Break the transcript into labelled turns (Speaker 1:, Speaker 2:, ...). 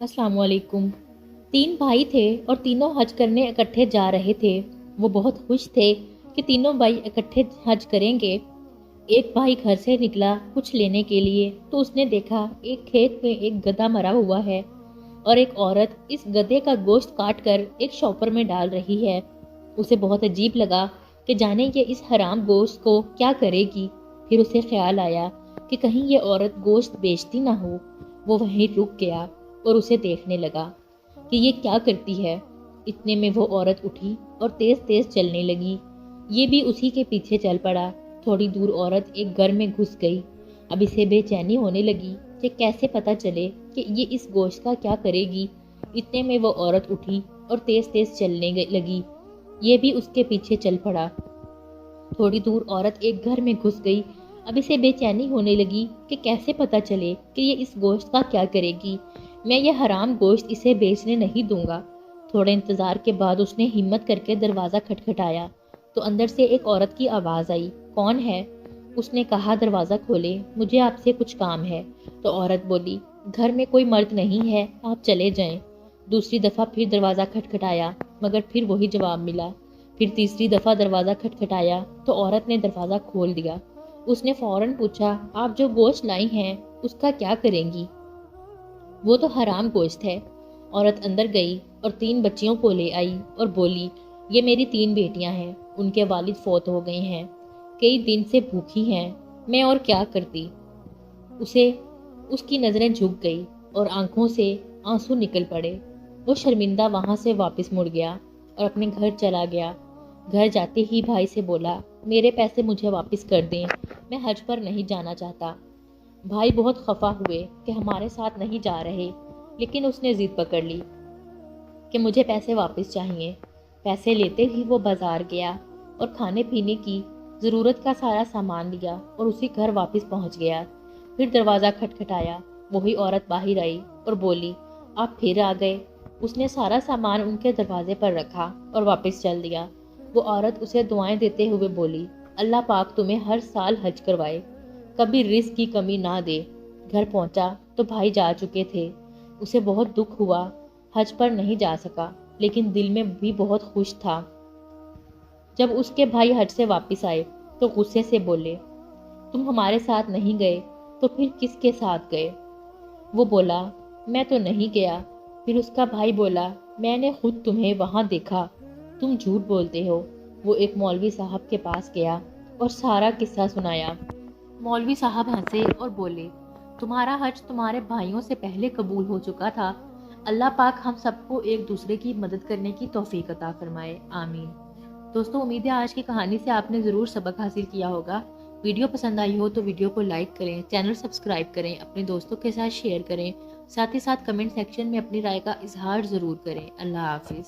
Speaker 1: अस्सलाम वालेकुम। 3 भाई थे और तीनों हज करने इकट्ठे जा रहे थे। वो बहुत खुश थे कि तीनों भाई इकट्ठे हज करेंगे। एक भाई घर से निकला कुछ लेने के लिए तो उसने देखा एक खेत में एक गधा मरा हुआ है और एक औरत इस गधे का गोश्त काट कर एक शॉपर में डाल रही है। उसे बहुत अजीब लगा कि जाने ये इस हराम गोश्त को क्या करेगी। फिर उसे ख्याल आया कि कहीं ये औरत गोश्त बेचती ना हो। वो वहीं रुक गया और उसे देखने लगा कि ये क्या करती है। इतने में वो औरत उठी और तेज तेज चलने लगी। ये भी उसी के पीछे चल पड़ा। थोड़ी दूर औरत एक घर में घुस गई। अब इसे बेचैनी होने लगी कि कैसे पता चले कि ये इस गोश्त का क्या करेगी। इतने में वो औरत उठी और तेज तेज चलने लगी। ये भी उसके पीछे चल पड़ा। थोड़ी दूर औरत एक घर में घुस गई। अब इसे बेचैनी होने लगी कि कैसे पता चले कि ये इस गोश्त का क्या करेगी। मैं ये हराम गोश्त इसे बेचने नहीं दूंगा। थोड़े इंतजार के बाद उसने हिम्मत करके दरवाज़ा खटखटाया तो अंदर से एक औरत की आवाज़ आई, कौन है? उसने कहा, दरवाज़ा खोले, मुझे आपसे कुछ काम है। तो औरत बोली, घर में कोई मर्द नहीं है, आप चले जाएं। दूसरी दफ़ा फिर दरवाज़ा खटखटाया मगर फिर वही जवाब मिला। फिर तीसरी दफ़ा दरवाज़ा खटखटाया तो औरत ने दरवाज़ा खोल दिया। उसने फौरन पूछा, आप जो गोश्त लाई हैं उसका क्या करेंगी? वो तो हराम गोश्त है। औरत अंदर गई और 3 बच्चियों को ले आई और बोली, ये मेरी 3 बेटियां हैं। उनके वालिद फौत हो गए हैं, कई दिन से भूखी हैं। मैं और क्या करती। उसे उसकी नज़रें झुक गई और आंखों से आंसू निकल पड़े। वो शर्मिंदा वहां से वापस मुड़ गया और अपने घर चला गया। घर जाते ही भाई से बोला, मेरे पैसे मुझे वापस कर दें, मैं हज पर नहीं जाना चाहता। भाई बहुत खफा हुए कि हमारे साथ नहीं जा रहे, लेकिन उसने जिद पकड़ ली कि मुझे पैसे वापस चाहिए। पैसे लेते ही वो बाजार गया और खाने पीने की ज़रूरत का सारा सामान लिया और उसी घर वापस पहुंच गया। फिर दरवाज़ा खटखटाया। वही औरत बाहर आई और बोली, आप फिर आ गए। उसने सारा सामान उनके दरवाजे पर रखा और वापस चल दिया। वो औरत उसे दुआएं देते हुए बोली, अल्लाह पाक तुम्हें हर साल हज करवाए, कभी रिस्क की कमी ना दे। घर पहुंचा तो भाई जा चुके थे। उसे बहुत दुख हुआ, हज पर नहीं जा सका, लेकिन दिल में भी बहुत खुश था। जब उसके भाई हज से वापस आए तो गुस्से से बोले, तुम हमारे साथ नहीं गए तो फिर किसके साथ गए? वो बोला, मैं तो नहीं गया। फिर उसका भाई बोला, मैंने खुद तुम्हें वहां देखा, तुम झूठ बोलते हो। वो एक मौलवी साहब के पास गया और सारा किस्सा सुनाया। मौलवी साहब हंसे और बोले, तुम्हारा हज तुम्हारे भाइयों से पहले कबूल हो चुका था। अल्लाह पाक हम सबको एक दूसरे की मदद करने की तौफीक अता फरमाए, आमीन। दोस्तों, उम्मीद है आज की कहानी से आपने ज़रूर सबक हासिल किया होगा। वीडियो पसंद आई हो तो वीडियो को लाइक करें, चैनल सब्सक्राइब करें, अपने दोस्तों के साथ शेयर करें। साथ ही साथ कमेंट सेक्शन में अपनी राय का इजहार ज़रूर करें। अल्लाह हाफिज़।